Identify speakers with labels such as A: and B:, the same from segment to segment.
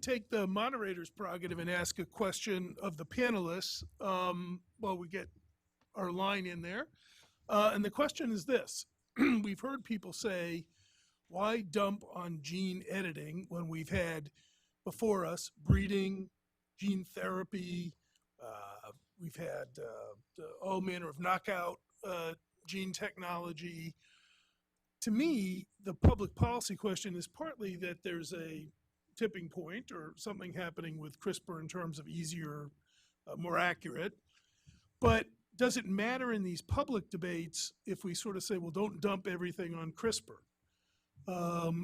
A: to take the moderator's prerogative and ask a question of the panelists while we get our line in there. And the question is this. We've heard people say, why dump on gene editing when we've had before us breeding, gene therapy, we've had all manner of knockout gene technology. To me, the public policy question is partly that there's a tipping point or something happening with CRISPR in terms of easier, more accurate. But does it matter in these public debates if we sort of say, well, don't dump everything on CRISPR?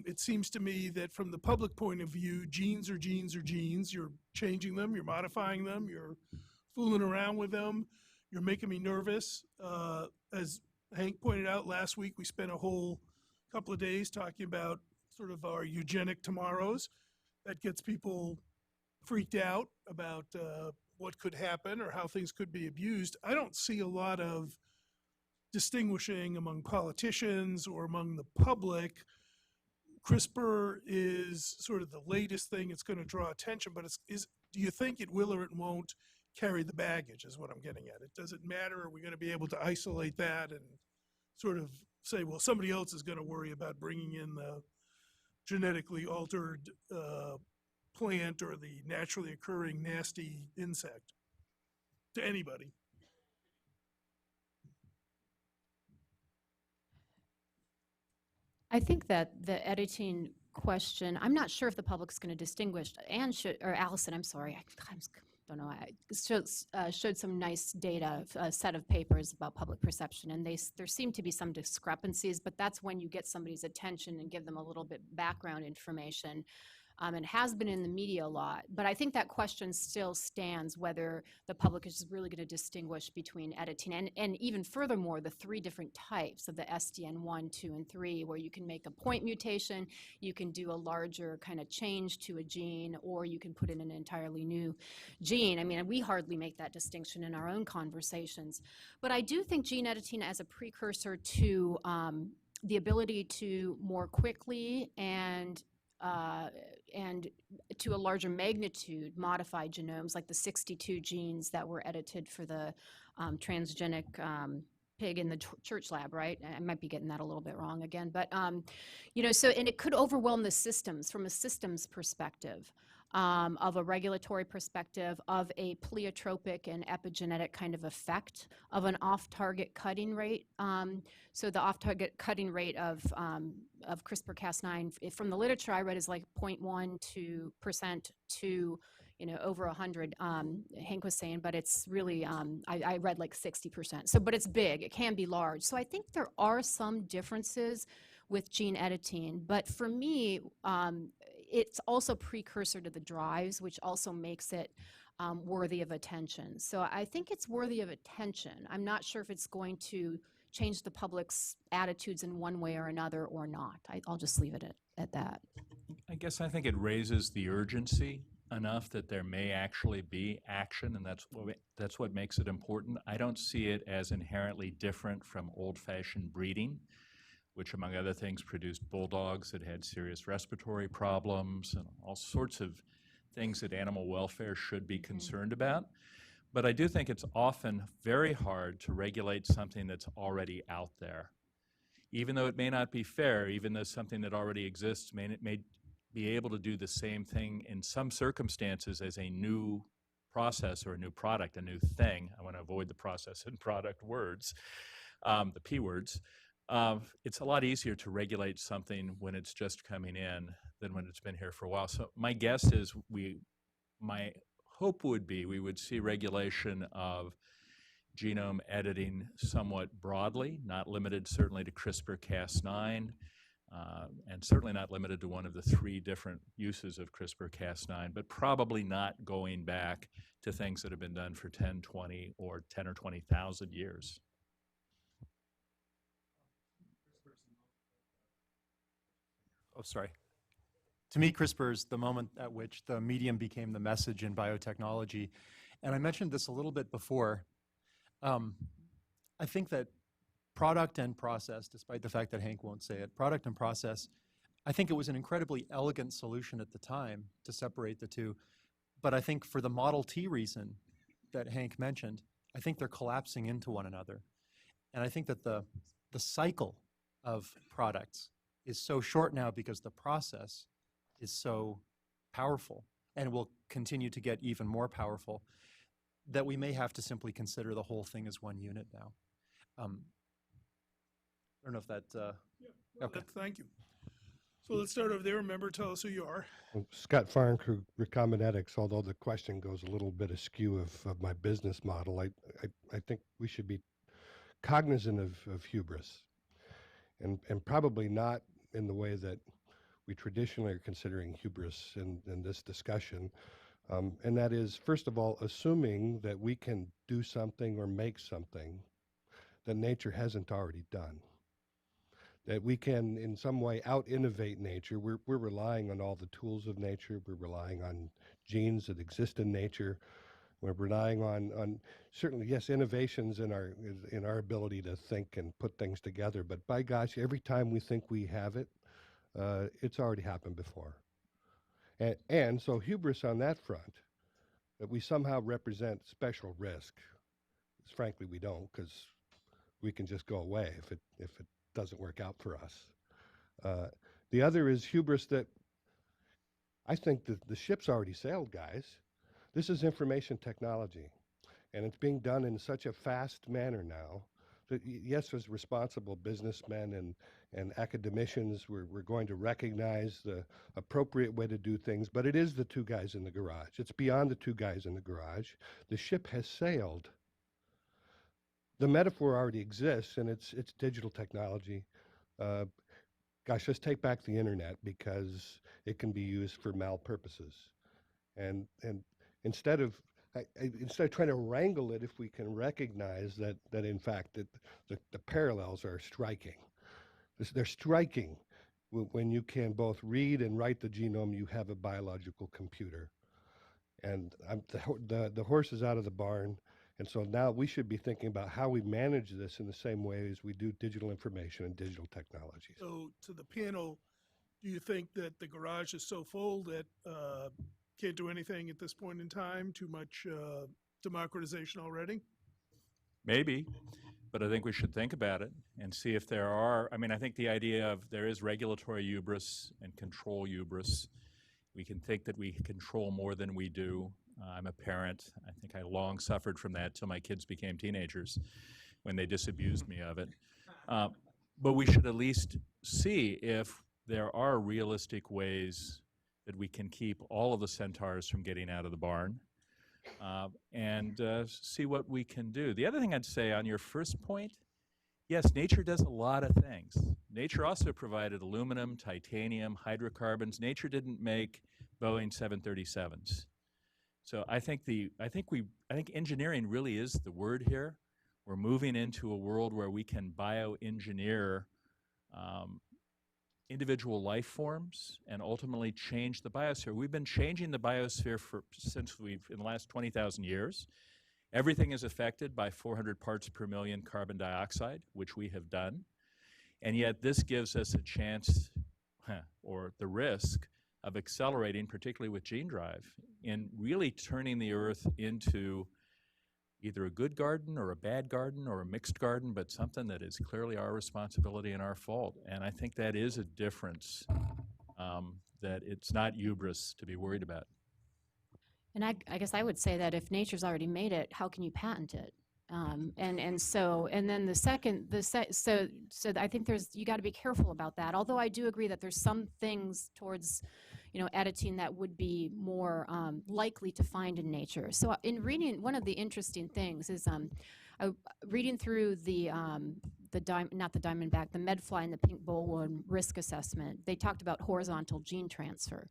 A: It seems to me that from the public point of view, genes are genes are genes. You're changing them, you're modifying them, you're fooling around with them. You're making me nervous. As Hank pointed out last week, we spent a whole couple of days talking about sort of our eugenic tomorrows. That gets people freaked out about what could happen or how things could be abused. I don't see a lot of distinguishing among politicians or among the public. CRISPR is sort of the latest thing. It's going to draw attention, but do you think it will or it won't carry the baggage is what I'm getting at. It doesn't matter. Are we going to be able to isolate that and sort of say, well, somebody else is going to worry about bringing in the genetically altered plant or the naturally occurring nasty insect to anybody?
B: I think that the editing question, I'm not sure if the public's going to distinguish. Allison, I'm sorry, I don't know. I showed some nice data, a set of papers about public perception, and there seem to be some discrepancies, but that's when you get somebody's attention and give them a little bit background information. And has been in the media a lot. But I think that question still stands, whether the public is really going to distinguish between editing and even furthermore, the three different types of the SDN1, 2, and 3, where you can make a point mutation, you can do a larger kind of change to a gene, or you can put in an entirely new gene. I mean, we hardly make that distinction in our own conversations. But I do think gene editing as a precursor to the ability to more quickly and to a larger magnitude modify genomes, like the 62 genes that were edited for the transgenic pig in the church lab, right? I might be getting that a little bit wrong again, but so, and it could overwhelm the systems from a systems perspective, of a regulatory perspective, of a pleiotropic and epigenetic kind of effect of an off-target cutting rate. So the off-target cutting rate of CRISPR-Cas9 from the literature I read is like 0.12% to over 100. Hank was saying, but it's really I read like 60%. So, but it's big. It can be large. So I think there are some differences with gene editing, but for me, it's also precursor to the drives, which also makes it worthy of attention. So I think it's worthy of attention. I'm not sure if it's going to change the public's attitudes in one way or another or not. I'll just leave it at that.
C: I guess I think it raises the urgency enough that there may actually be action, and that's what makes it important. I don't see it as inherently different from old-fashioned breeding, which among other things produced bulldogs that had serious respiratory problems and all sorts of things that animal welfare should be concerned about. But I do think it's often very hard to regulate something that's already out there. Even though it may not be fair, even though something that already exists may be able to do the same thing in some circumstances as a new process or a new product, a new thing. I want to avoid the process and product words, the P words. It's a lot easier to regulate something when it's just coming in than when it's been here for a while. So my guess is my hope would be we would see regulation of genome editing somewhat broadly, not limited certainly to CRISPR-Cas9, and certainly not limited to one of the three different uses of CRISPR-Cas9, but probably not going back to things that have been done for 10, 20, or 10 or 20,000 years.
D: Oh, sorry. To me, CRISPR is the moment at which the medium became the message in biotechnology. And I mentioned this a little bit before. I think that product and process, despite the fact that Hank won't say it, product and process I think it was an incredibly elegant solution at the time to separate the two. But I think for the Model T reason that Hank mentioned, I think they're collapsing into one another. And I think that the cycle of products is so short now because the process is so powerful and will continue to get even more powerful that we may have to simply consider the whole thing as one unit now. I don't know if that, okay.
A: Thank you. So let's start over there. Remember, tell us who you are.
E: Well, Scott Farncrew, Recombinetics, although the question goes a little bit askew of my business model, I think we should be cognizant of hubris, and probably not in the way that we traditionally are considering hubris in this discussion. And that is, first of all, assuming that we can do something or make something that nature hasn't already done. That we can, in some way, out-innovate nature. We're relying on all the tools of nature. We're relying on genes that exist in nature. We're relying on certainly, yes, innovations in our ability to think and put things together. But by gosh, every time we think we have it, it's already happened before. And so hubris on that front, that we somehow represent special risk, frankly, we don't, because we can just go away if it doesn't work out for us. The other is hubris that I think that the ship's already sailed, guys. This is information technology, and it's being done in such a fast manner now that, yes, as responsible businessmen and academicians, we're going to recognize the appropriate way to do things, but it is the two guys in the garage. It's beyond the two guys in the garage. The ship has sailed. The metaphor already exists, and it's digital technology. Gosh, let's take back the internet because it can be used for malpurposes. And instead of trying to wrangle it, if we can recognize that in fact the parallels are striking. They're striking. When you can both read and write the genome, you have a biological computer. And the horse is out of the barn. And so now we should be thinking about how we manage this in the same way as we do digital information and digital technologies.
A: So to the panel, do you think that the garage is so full that can't do anything at this point in time? Too much democratization already?
C: Maybe, but I think we should think about it and see if there are, I mean, I think the idea of there is regulatory hubris and control hubris. We can think that we control more than we do. I'm a parent. I think I long suffered from that till my kids became teenagers when they disabused me of it. But we should at least see if there are realistic ways that we can keep all of the centaurs from getting out of the barn and see what we can do. The other thing I'd say on your first point, yes, nature does a lot of things. Nature also provided aluminum, titanium, hydrocarbons. Nature didn't make Boeing 737s. So I think engineering really is the word here. We're moving into a world where we can bioengineer individual life forms and ultimately change the biosphere. We've been changing the biosphere in the last 20,000 years. Everything is affected by 400 parts per million carbon dioxide, which we have done. And yet this gives us a chance, or the risk, of accelerating, particularly with gene drive, in really turning the Earth into either a good garden or a bad garden or a mixed garden, but something that is clearly our responsibility and our fault. And I think that is a difference, that it's not hubris to be worried about.
B: And I guess I would say that if nature's already made it, how can you patent it? And then the second, so I think you got to be careful about that. Although I do agree that there's some things towards, editing that would be more likely to find in nature. So in reading, one of the interesting things is reading through the Medfly and the pink bollworm risk assessment. They talked about horizontal gene transfer.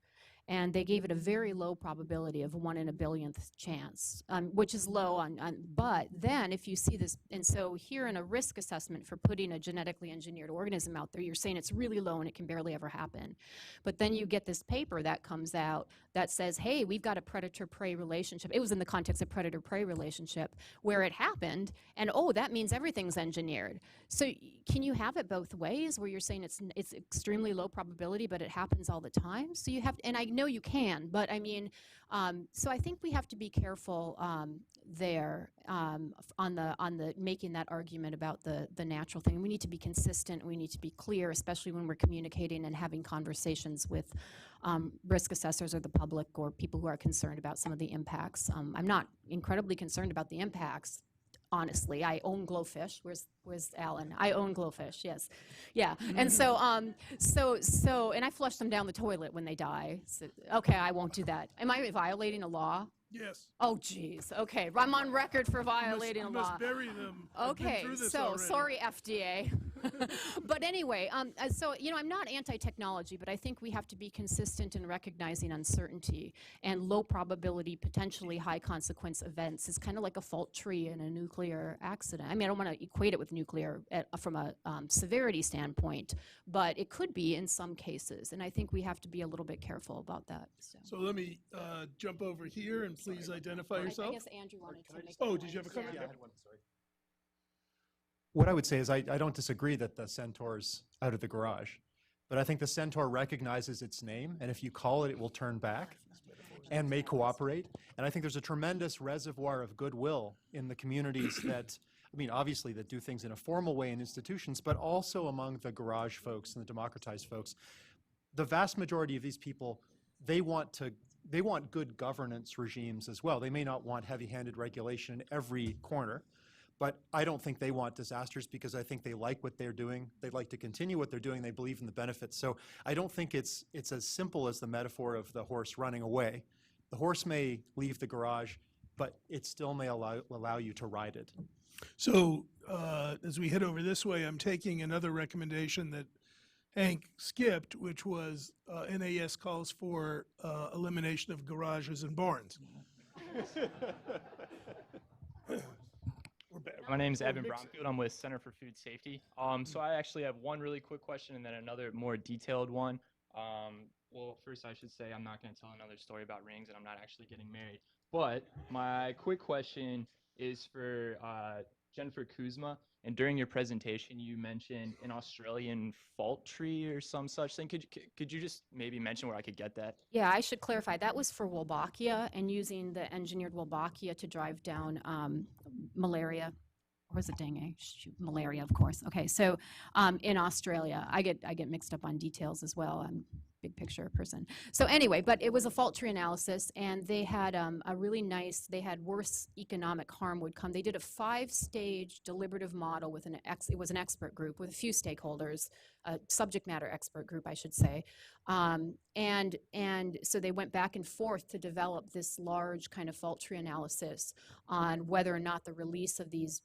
B: and they gave it a very low probability of 1 in a billionth chance, which is low but then if you see this, and so here in a risk assessment for putting a genetically engineered organism out there, you're saying it's really low and it can barely ever happen. But then you get this paper that comes out that says, hey, we've got a predator-prey relationship. It was in the context of predator-prey relationship where it happened, and oh, that means everything's engineered. So can you have it both ways, where you're saying it's extremely low probability, but it happens all the time? So you have, and I know you can, but I mean, so I think we have to be careful there on the making that argument about the natural thing. We need to be consistent. We need to be clear, especially when we're communicating and having conversations with risk assessors or the public or people who are concerned about some of the impacts. I'm not incredibly concerned about the impacts. Honestly, I own glowfish. Where's Alan? I own glowfish. Yes, yeah. And so and I flush them down the toilet when they die. So, okay, I won't do that. Am I violating a law?
A: Yes.
B: Oh, geez. Okay, I'm on record for violating
A: You
B: a
A: must
B: law.
A: bury them. I've been
B: Okay,
A: through this
B: so
A: already.
B: sorry, FDA. But anyway, so, you know, I'm not anti-technology, but I think we have to be consistent in recognizing uncertainty, and low probability, potentially high consequence events is kind of like a fault tree in a nuclear accident. I mean, I don't want to equate it with nuclear from a severity standpoint, but it could be in some cases, and I think we have to be a little bit careful about that.
A: So let me jump over here and please identify yourself.
B: I guess Andrew wanted to make.
A: Oh, did you have a comment?
B: Yeah.
D: What I would say is I don't disagree that the Centaur's out of the garage, but I think the Centaur recognizes its name, and if you call it, it will turn back and may cooperate. And I think there's a tremendous reservoir of goodwill in the communities that, I mean, obviously that do things in a formal way in institutions, but also among the garage folks and the democratized folks. The vast majority of these people, they want good governance regimes as well. They may not want heavy-handed regulation in every corner, but I don't think they want disasters because I think they like what they're doing. They'd like to continue what they're doing. They believe in the benefits. So I don't think it's as simple as the metaphor of the horse running away. The horse may leave the garage, but it still may allow you to ride it.
A: So as we head over this way, I'm taking another recommendation that Hank skipped, which was NAS calls for elimination of garages and barns.
F: My name is Evan Bromfield. I'm with Center for Food Safety. So I actually have one really quick question and then another more detailed one. Well, first I should say I'm not going to tell another story about rings, and I'm not actually getting married. But my quick question is for Jennifer Kuzma. And during your presentation, you mentioned an Australian fault tree or some such thing. Could you just maybe mention where I could get that?
B: Yeah, I should clarify. That was for Wolbachia and using the engineered Wolbachia to drive down malaria. Or was it dengue? Shoot, malaria, of course. Okay, so in Australia, I get mixed up on details as well. I'm a big picture person. So anyway, but it was a fault tree analysis, and they had a really nice, they had worse economic harm would come. They did a 5-stage deliberative model with it was an expert group with a few stakeholders, a subject matter expert group, I should say. And so they went back and forth to develop this large kind of fault tree analysis on whether or not the release of these,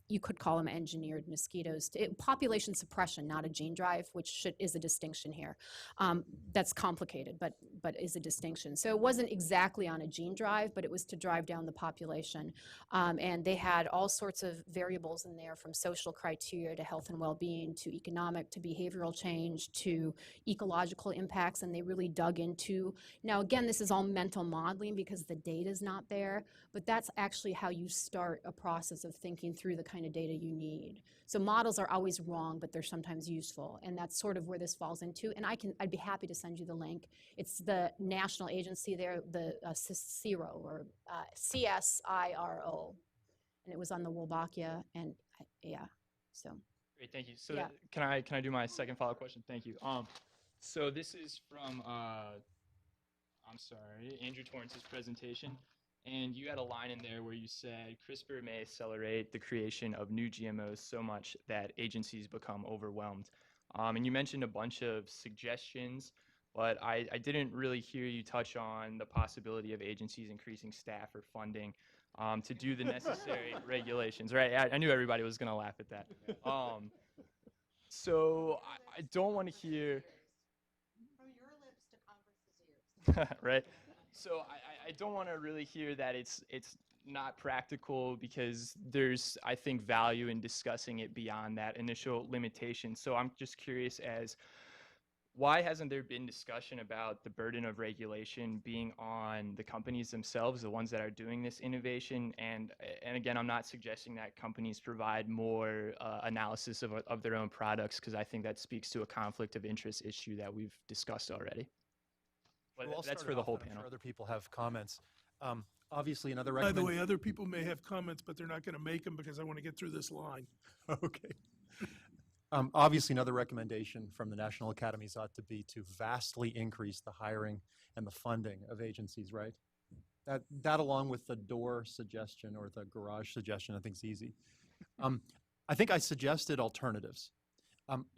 B: you could call them engineered mosquitoes, population suppression, not a gene drive, which is a distinction here. That's complicated, but is a distinction. So it wasn't exactly on a gene drive, but it was to drive down the population. And they had all sorts of variables in there, from social criteria to health and well-being to economic to behavioral change to ecological impacts, and they really dug into, now again, this is all mental modeling because the data's not there, but that's actually how you start a process of thinking through the kind of data you need. So models are always wrong, but they're sometimes useful, and that's sort of where this falls into, and I'd be happy to send you the link. It's the national agency there, the CSIRO, or CSIRO, and it was on the Wolbachia, and yeah, so.
F: Great, thank you. So
B: Yeah.
F: Can I do my second follow-up question? Thank you. So this is from Andrew Torrance's presentation, and you had a line in there where you said CRISPR may accelerate the creation of new GMOs so much that agencies become overwhelmed. And you mentioned a bunch of suggestions, but I didn't really hear you touch on the possibility of agencies increasing staff or funding to do the necessary regulations, right? I knew everybody was going to laugh at that. So I don't want to hear...
G: From your lips to Congress's ears.
F: right? So I don't want to really hear that it's not practical, because there's, I think, value in discussing it beyond that initial limitation. So I'm just curious as why hasn't there been discussion about the burden of regulation being on the companies themselves, the ones that are doing this innovation? And again, I'm not suggesting that companies provide more analysis of their own products, because I think that speaks to a conflict of interest issue that we've discussed already. But
D: Well, I'll
F: that's
D: start
F: for
D: it
F: the
D: off,
F: whole
D: and I'm
F: panel.
D: sure other people have comments. Obviously, another
A: By the
D: recommend.
A: way, other people may have comments, but they're not going to make them because I want to get through this line.
D: Okay. Obviously, another recommendation from the National Academies ought to be to vastly increase the hiring and the funding of agencies, right? That along with the door suggestion or the garage suggestion, I think is easy. I think I suggested alternatives.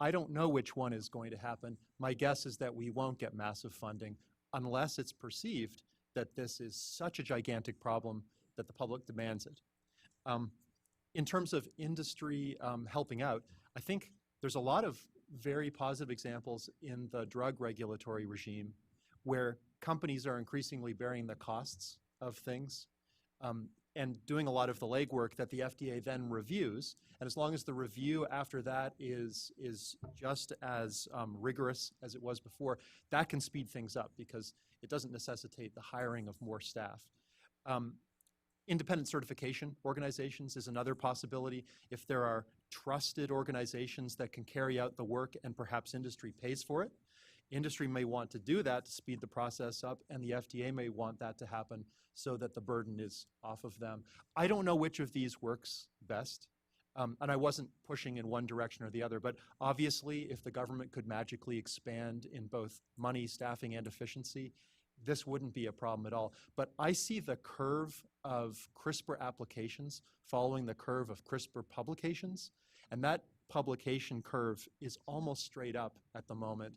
D: I don't know which one is going to happen. My guess is that we won't get massive funding unless it's perceived that this is such a gigantic problem that the public demands it. In terms of industry helping out, I think there's a lot of very positive examples in the drug regulatory regime where companies are increasingly bearing the costs of things and doing a lot of the legwork that the FDA then reviews. And as long as the review after that is just as rigorous as it was before, that can speed things up because it doesn't necessitate the hiring of more staff. Independent certification organizations is another possibility. If there are trusted organizations that can carry out the work and perhaps industry pays for it, industry may want to do that to speed the process up, and the FDA may want that to happen so that the burden is off of them. I don't know which of these works best, and I wasn't pushing in one direction or the other, but obviously if the government could magically expand in both money, staffing, and efficiency, this wouldn't be a problem at all. But I see the curve of CRISPR applications following the curve of CRISPR publications, and that publication curve is almost straight up at the moment.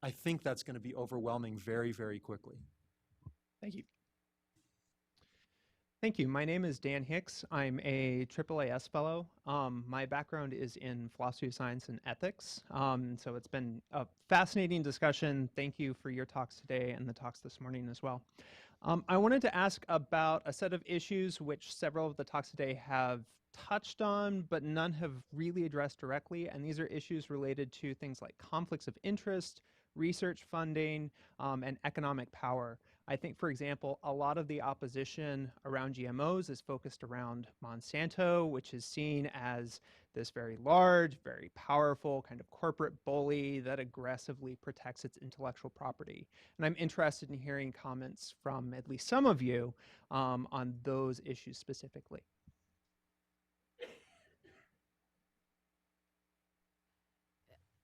D: I think that's going to be overwhelming very, very quickly.
F: Thank you.
G: Thank you. My name is Dan Hicks. I'm a AAAS fellow. My background is in philosophy of science and ethics. So it's been a fascinating discussion. Thank you for your talks today and the talks this morning as well. I wanted to ask about a set of issues which several of the talks today have touched on, but none have really addressed directly. And these are issues related to things like conflicts of interest, research funding, and economic power. I think, for example, a lot of the opposition around GMOs is focused around Monsanto, which is seen as this very large, very powerful kind of corporate bully that aggressively protects its intellectual property. And I'm interested in hearing comments from at least some of you on those issues specifically.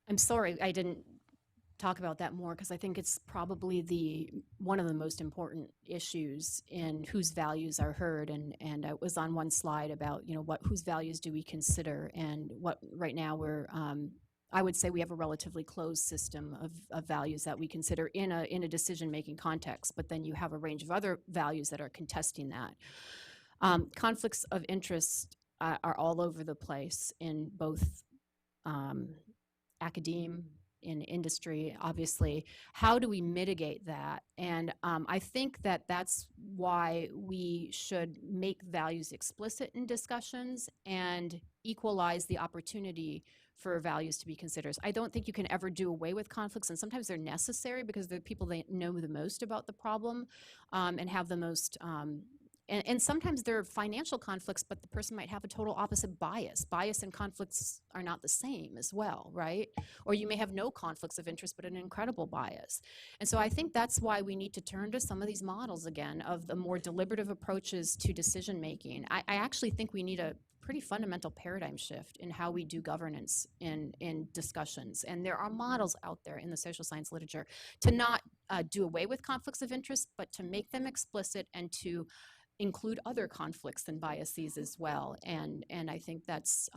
B: I'm sorry I didn't talk about that more because I think it's probably one of the most important issues in whose values are heard. And I was on one slide about, whose values do we consider, and what right now I would say we have a relatively closed system of values that we consider in a decision-making context, but then you have a range of other values that are contesting that. Conflicts of interest are all over the place in both academe, in industry, obviously. How do we mitigate that? And I think that's why we should make values explicit in discussions and equalize the opportunity for values to be considered. I don't think you can ever do away with conflicts, and sometimes they're necessary because they're people that know the most about the problem and have the most and sometimes there are financial conflicts, but the person might have a total opposite bias. Bias and conflicts are not the same as well, right? Or you may have no conflicts of interest, but an incredible bias. And so I think that's why we need to turn to some of these models again of the more deliberative approaches to decision making. I actually think we need a pretty fundamental paradigm shift in how we do governance in discussions. And there are models out there in the social science literature to not do away with conflicts of interest, but to make them explicit and to include other conflicts and biases as well. And I think that's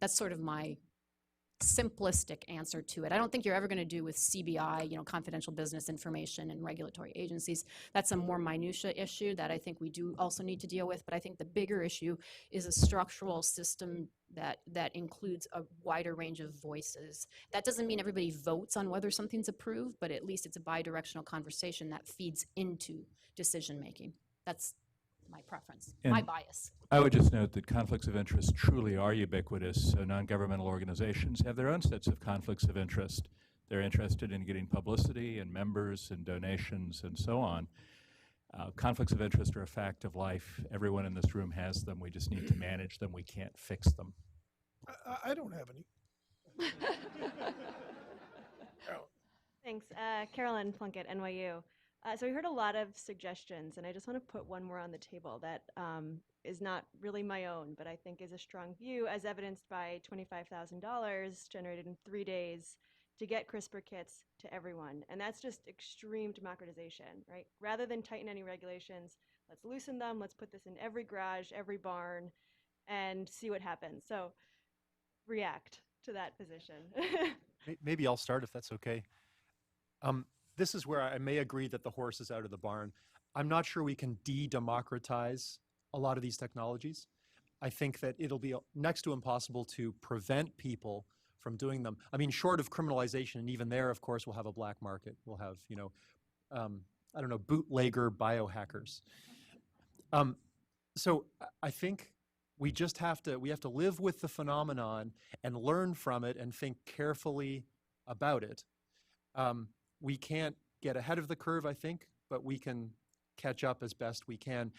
B: sort of my simplistic answer to it. I don't think you're ever going to do with CBI, confidential business information and regulatory agencies. That's a more minutia issue that I think we do also need to deal with. But I think the bigger issue is a structural system that includes a wider range of voices. That doesn't mean everybody votes on whether something's approved, but at least it's a bi-directional conversation that feeds into decision making. That's my preference, my
C: And
B: bias.
C: I would just note that conflicts of interest truly are ubiquitous. So non-governmental organizations have their own sets of conflicts of interest. They're interested in getting publicity and members and donations and so on. Conflicts of interest are a fact of life. Everyone in this room has them. We just need to manage them. We can't fix them.
A: I don't have any. Carolyn.
H: Thanks. Carolyn Plunkett, NYU. So we heard a lot of suggestions, and I just want to put one more on the table that is not really my own, but I think is a strong view, as evidenced by $25,000 generated in 3 days to get CRISPR kits to everyone. And that's just extreme democratization, right? Rather than tighten any regulations, let's loosen them, let's put this in every garage, every barn, and see what happens. So react to that position.
D: Maybe I'll start if that's okay. This is where I may agree that the horse is out of the barn. I'm not sure we can de-democratize a lot of these technologies. I think that it'll be next to impossible to prevent people from doing them. I mean, short of criminalization, and even there, of course, we'll have a black market. We'll have, I don't know, bootlegger biohackers. So I think we have to live with the phenomenon and learn from it and think carefully about it. We can't get ahead of the curve, I think, but we can catch up as best we can.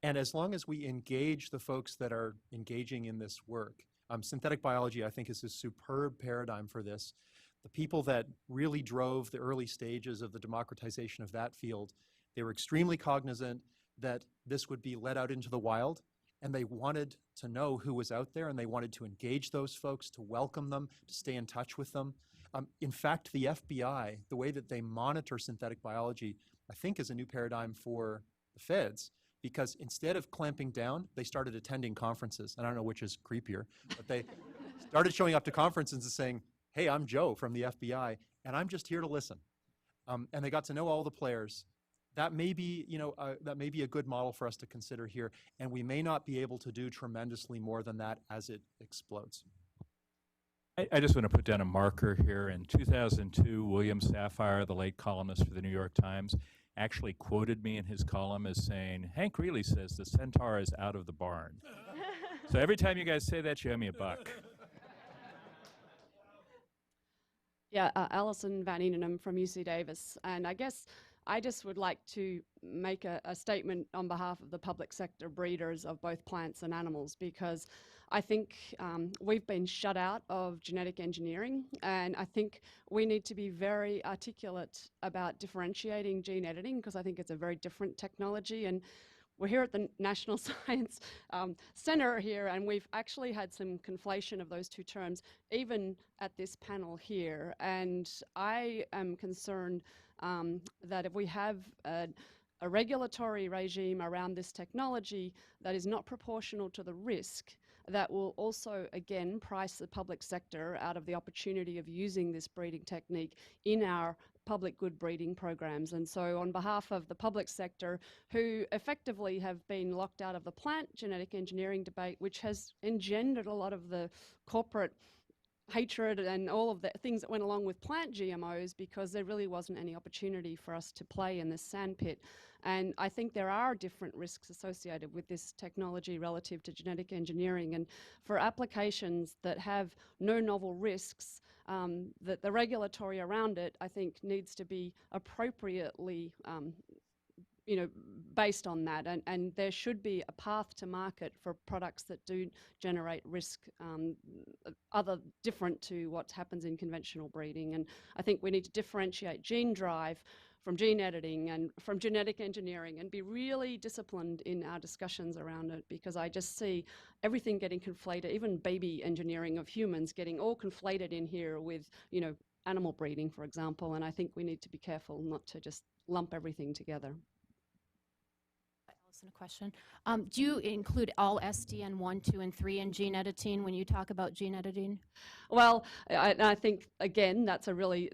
D: And as long as we engage the folks that are engaging in this work, synthetic biology, I think, is a superb paradigm for this. The people that really drove the early stages of the democratization of that field, they were extremely cognizant that this would be let out into the wild, and they wanted to know who was out there, and they wanted to engage those folks, to welcome them, to stay in touch with them. In fact, the FBI, the way that they monitor synthetic biology, I think is a new paradigm for the feds, because instead of clamping down, they started attending conferences. And I don't know which is creepier, but they started showing up to conferences and saying, hey, I'm Joe from the FBI, and I'm just here to listen. And they got to know all the players. That may be, that may be a good model for us to consider here, and we may not be able to do tremendously more than that as it explodes.
C: I just want to put down a marker here. In 2002, William Safire, the late columnist for the New York Times, actually quoted me in his column as saying, Hank Greely says the centaur is out of the barn. So every time you guys say that, you owe me $1.
I: Yeah, Alison Van Eenenham from UC Davis. And I guess I just would like to make a statement on behalf of the public sector breeders of both plants and animals, because I think we've been shut out of genetic engineering, and I think we need to be very articulate about differentiating gene editing, because I think it's a very different technology. And we're here at the National Science Center here, and we've actually had some conflation of those two terms, even at this panel here. And I am concerned that if we have a regulatory regime around this technology that is not proportional to the risk, that will also, again, price the public sector out of the opportunity of using this breeding technique in our public good breeding programs. And so on behalf of the public sector, who effectively have been locked out of the plant genetic engineering debate, which has engendered a lot of the corporate hatred and all of the things that went along with plant GMOs, because there really wasn't any opportunity for us to play in this sandpit. And I think there are different risks associated with this technology relative to genetic engineering. And for applications that have no novel risks, that the regulatory around it, I think, needs to be appropriately based on that, and there should be a path to market for products that do generate risk other different to what happens in conventional breeding. And I think we need to differentiate gene drive from gene editing and from genetic engineering, and be really disciplined in our discussions around it, because I just see everything getting conflated, even baby engineering of humans getting all conflated in here with, animal breeding, for example. And I think we need to be careful not to just lump everything together.
B: Allison, a question. Do you include all SDN 1, 2, and 3 in gene editing when you talk about gene editing?
I: Well, I think, again, that's a really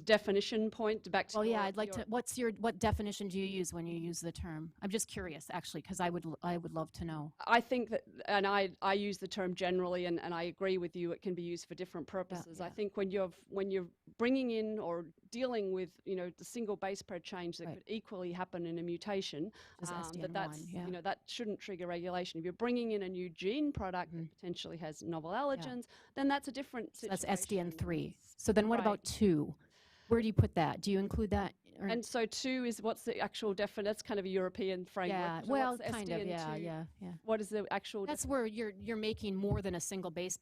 I: definition point back to
B: Well, yeah,
I: your-
B: I'd like to, what definition do you use when you use the term? I'm just curious, actually, because I would love to know.
I: I think that, and I use the term generally, and I agree with you, it can be used for different purposes. I
B: yeah.
I: think when you're bringing in or dealing with, the single base pair change that
B: Right.
I: could equally happen in a mutation,
B: Which is SDN1,
I: that's,
B: yeah.
I: that shouldn't trigger regulation. If you're bringing in a new gene product
B: Mm-hmm.
I: that potentially has novel allergens, then that's a different
B: So
I: situation.
B: that's SDN3. So then what
I: Right.
B: about 2? Where do you put that? Do you include that? Or-
I: And so 2 is what's the actual definition? That's kind of a European framework.
B: yeah,
I: So
B: well,
I: what's
B: kind of,
I: SDN2?
B: yeah.
I: What is the actual
B: That's where you're making more than a single base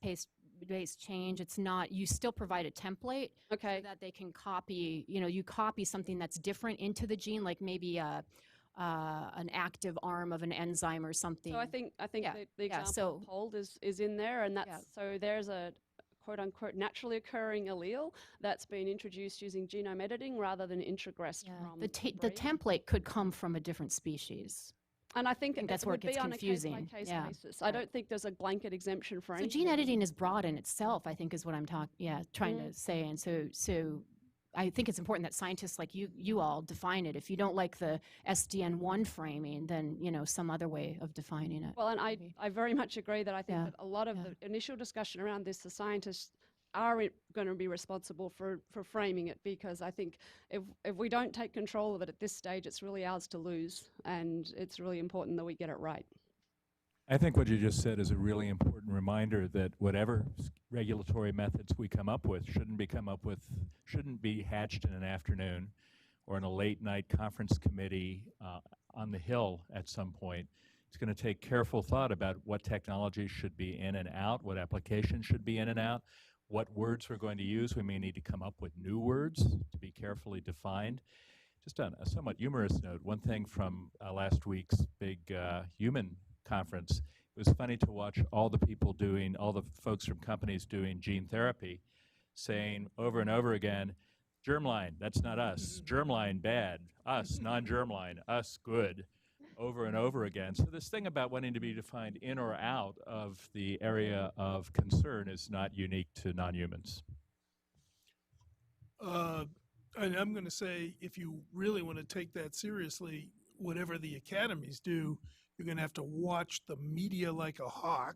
B: change. It's not, you still provide a template
I: Okay.
B: so that they can copy, you copy something that's different into the gene, like maybe an active arm of an enzyme or something.
I: So I think
B: Yeah,
I: the
B: yeah,
I: example
B: so-
I: of POLD is in there, and that's
B: Yeah.
I: so there's a quote unquote naturally occurring allele that's been introduced using genome editing rather than introgressed
B: Yeah.
I: from
B: The
I: breed.
B: template could come from a different species.
I: And I think
B: that's
I: it
B: where
I: would
B: it gets
I: be on
B: confusing.
I: a case-by-case
B: Yeah.
I: basis. I don't think there's a blanket exemption for
B: So
I: anything.
B: gene editing is broad in itself, I think is what I'm trying to say. And so I think it's important that scientists like you all define it. If you don't like the SDN1 framing, then, some other way of defining it.
I: Well, and
B: maybe.
I: I very much agree that I think
B: Yeah,
I: that a lot of
B: yeah.
I: the initial discussion around this, the scientists are going to be responsible for framing it, because I think if we don't take control of it at this stage, it's really ours to lose, and it's really important that we get it right.
C: I think what you just said is a really important reminder that whatever regulatory methods we come up with shouldn't be hatched in an afternoon or in a late night conference committee on the Hill at some point. It's going to take careful thought about what technologies should be in and out, what applications should be in and out, what words we're going to use. We may need to come up with new words to be carefully defined. Just on a somewhat humorous note, one thing from last week's big human conference, it was funny to watch all the folks from companies doing gene therapy saying over and over again, germline, that's not us. Germline, bad. Us, non-germline. Us, good. Over and over again. So this thing about wanting to be defined in or out of the area of concern is not unique to non-humans.
A: And I'm going to say, if you really want to take that seriously, whatever the academies do, you're going to have to watch the media like a hawk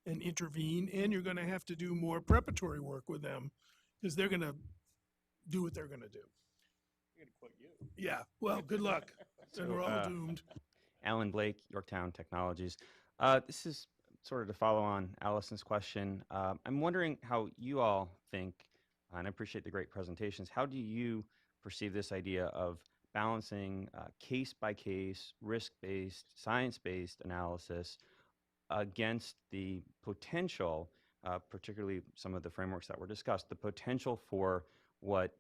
A: and intervene, and you're going to have to do more preparatory work with them, because they're going to do what they're going to do.
C: I'm going to quote you.
A: Yeah, well, good luck. And we're all doomed.
J: Alan Blake, Yorktown Technologies. This is sort of to follow on Allison's question. I'm wondering how you all think, and I appreciate the great presentations, how do you perceive this idea of balancing case-by-case, risk-based, science-based analysis against the potential, particularly some of the frameworks that were discussed, the potential for what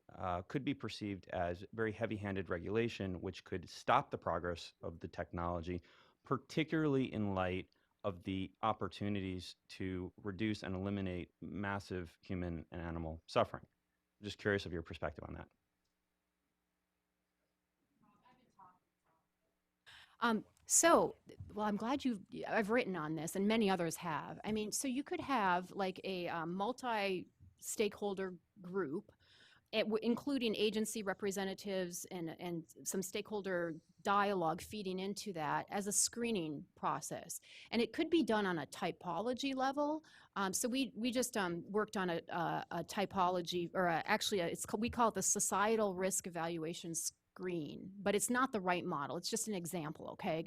J: could be perceived as very heavy-handed regulation, which could stop the progress of the technology, particularly in light of the opportunities to reduce and eliminate massive human and animal suffering. I'm just curious of your perspective on that.
B: Well, I'm glad I've written on this, and many others have. I mean, so you could have like a multi-stakeholder group, including agency representatives and some stakeholder dialogue feeding into that as a screening process. And it could be done on a typology level. So we just worked on a typology, or we call it the societal risk evaluation screen, but it's not the right model. It's just an example, okay?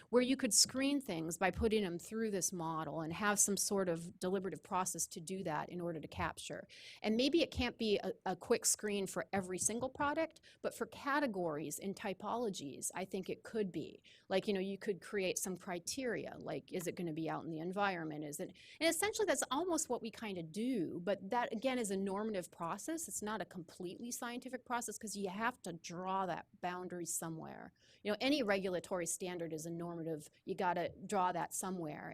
B: Where you could screen things by putting them through this model and have some sort of deliberative process to do that in order to capture. And maybe it can't be a quick screen for every single product, but for categories in typologies, I think it could be. Like, you could create some criteria, like, is it going to be out in the environment? And essentially that's almost what we kind of do, but that again is a normative process. It's not a completely scientific process because you have to draw draw that boundary somewhere. You know, any regulatory standard is a normative. You got to draw that somewhere.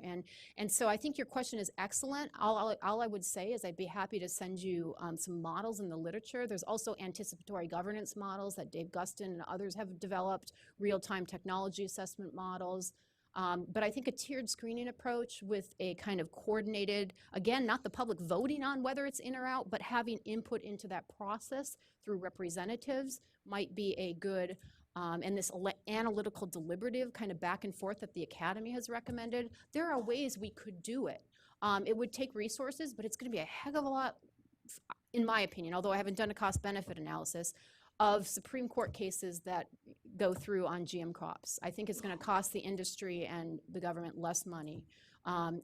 B: And so I think your question is excellent. All I would say is I'd be happy to send you some models in the literature. There's also anticipatory governance models that Dave Gustin and others have developed, real-time technology assessment models. But I think a tiered screening approach with a kind of coordinated, again, not the public voting on whether it's in or out, but having input into that process through representatives might be a good, and this analytical deliberative kind of back and forth that the Academy has recommended. There are ways we could do it. It would take resources, but it's going to be a heck of a lot, in my opinion, although I haven't done a cost-benefit analysis, of Supreme Court cases that go through on GM crops. I think it's going to cost the industry and the government less money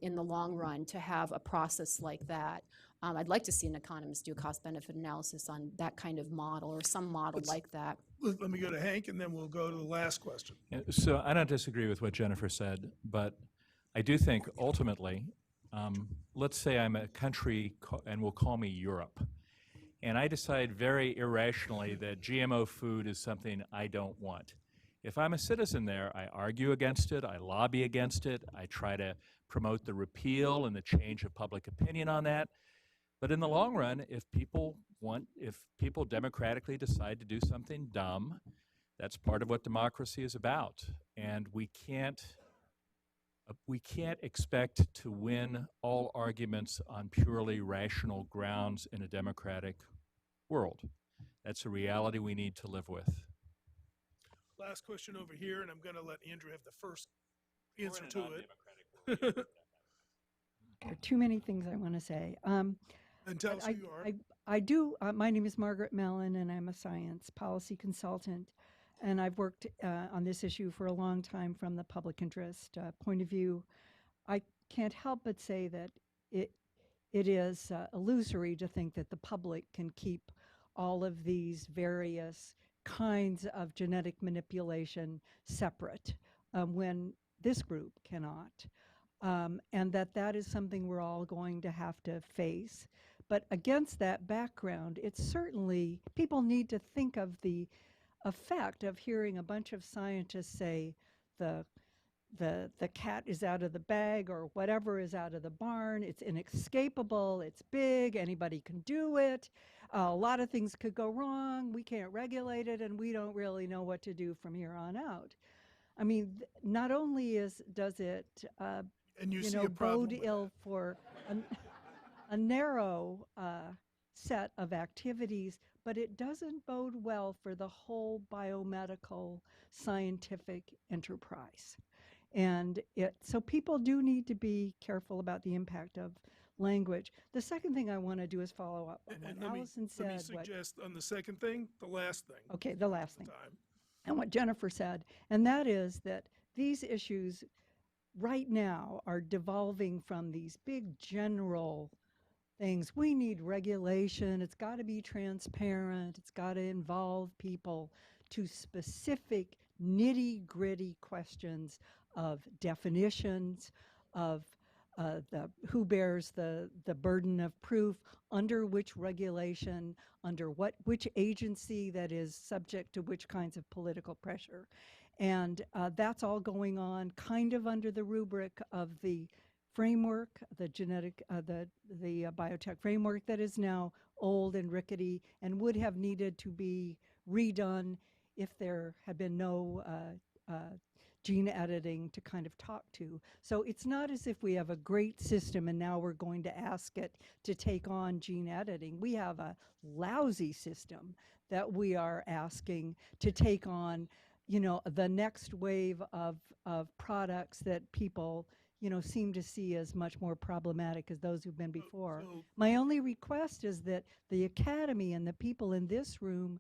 B: in the long run to have a process like that. I'd like to see an economist do a cost-benefit analysis on that kind of model or some model like that.
A: Let me go to Hank, and then we'll go to the last question.
C: Yeah, so I don't disagree with what Jennifer said, but I do think ultimately, let's say I'm a country, and we'll call me Europe, and I decide very irrationally that GMO food is something I don't want. If I'm a citizen there, I argue against it, I lobby against it, I try to promote the repeal and the change of public opinion on that. But in the long run, if people democratically decide to do something dumb, that's part of what democracy is about. And we can't expect to win all arguments on purely rational grounds in a democratic world. That's a reality we need to live with.
A: Last question over here, and I'm going to let Andrew have the first answer to it.
K: There are too many things I want to say.
A: And tell us who you are.
K: I do. My name is Margaret Mellon, and I'm a science policy consultant. And I've worked on this issue for a long time from the public interest point of view. I can't help but say that it is illusory to think that the public can keep all of these various kinds of genetic manipulation separate when this group cannot. And that is something we're all going to have to face. But against that background, it's certainly, people need to think of the effect of hearing a bunch of scientists say the cat is out of the bag or whatever is out of the barn, it's inescapable, it's big, anybody can do it, a lot of things could go wrong, we can't regulate it, and we don't really know what to do from here on out. I mean, not only does it
A: and you see a problem
K: bode ill for a narrow set of activities, but it doesn't bode well for the whole biomedical scientific enterprise. And so people do need to be careful about the impact of language. The second thing I want to do is follow up on what Allison said.
A: Let me suggest on the second thing, the last thing.
K: Okay, the last thing. And what Jennifer said, and that is that these issues right now are devolving from these big general things. We need regulation, it's got to be transparent, it's got to involve people, to specific nitty-gritty questions of definitions, of who bears the burden of proof, under which regulation, under which agency that is subject to which kinds of political pressure. And that's all going on kind of under the rubric of the framework, the biotech framework that is now old and rickety and would have needed to be redone if there had been no gene editing to kind of talk to. So it's not as if we have a great system and now we're going to ask it to take on gene editing. We have a lousy system that we are asking to take on, the next wave of products that people seem to see as much more problematic as those who've been before. My only request is that the Academy and the people in this room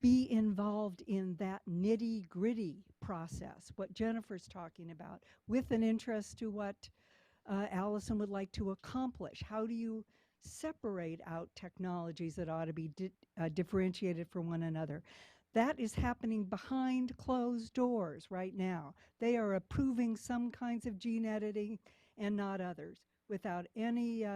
K: be involved in that nitty-gritty process, what Jennifer's talking about, with an interest to what Allison would like to accomplish. How do you separate out technologies that ought to be differentiated from one another? That is happening behind closed doors right now. They are approving some kinds of gene editing and not others without any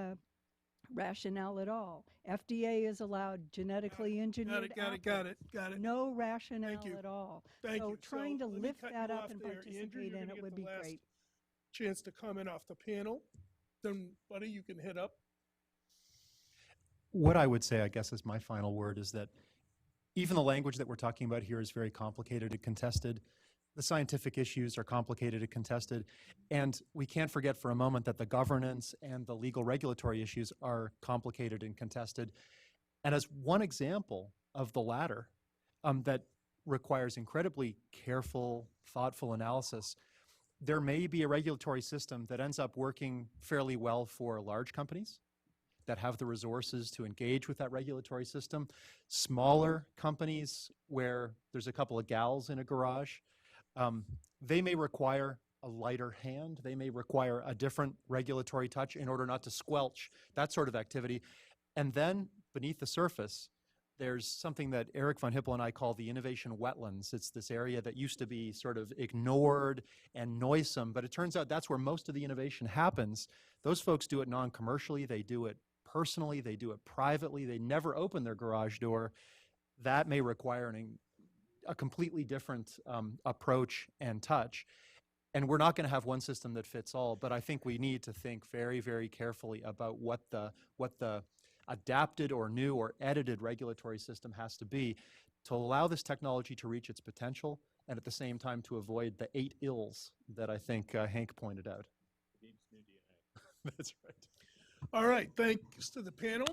K: rationale at all. FDA is allowed genetically engineered
A: Got
K: apples.
A: it.
K: No rationale
A: you.
K: at all.
A: Thank
K: so
A: you.
K: trying to
A: let me
K: lift
A: cut
K: that
A: you
K: up
A: off
K: and
A: there. Andrew,
K: participate
A: you're
K: in
A: gonna
K: it
A: get
K: would
A: the
K: be
A: last
K: great.
A: chance to comment off the panel. Then, Buddy, you can hit up.
D: What I would say, I guess, as my final word is that even the language that we're talking about here is very complicated and contested. The scientific issues are complicated and contested. And we can't forget for a moment that the governance and the legal regulatory issues are complicated and contested. And as one example of the latter, that requires incredibly careful, thoughtful analysis, there may be a regulatory system that ends up working fairly well for large companies that have the resources to engage with that regulatory system. Smaller companies where there's a couple of gals in a garage, they may require a lighter hand. They may require a different regulatory touch in order not to squelch that sort of activity. And then beneath the surface, there's something that Eric von Hippel and I call the innovation wetlands. It's this area that used to be sort of ignored and noisome, but it turns out that's where most of the innovation happens. Those folks do it non-commercially. They do it personally. They do it privately. They never open their garage door. That may require a completely different approach and touch. And we're not going to have one system that fits all, but I think we need to think very, very carefully about what the adapted or new or edited regulatory system has to be to allow this technology to reach its potential and at the same time to avoid the 8 ills that I think Hank pointed out.
C: It needs new DNA.
D: That's right.
A: All right. Thanks to the panel.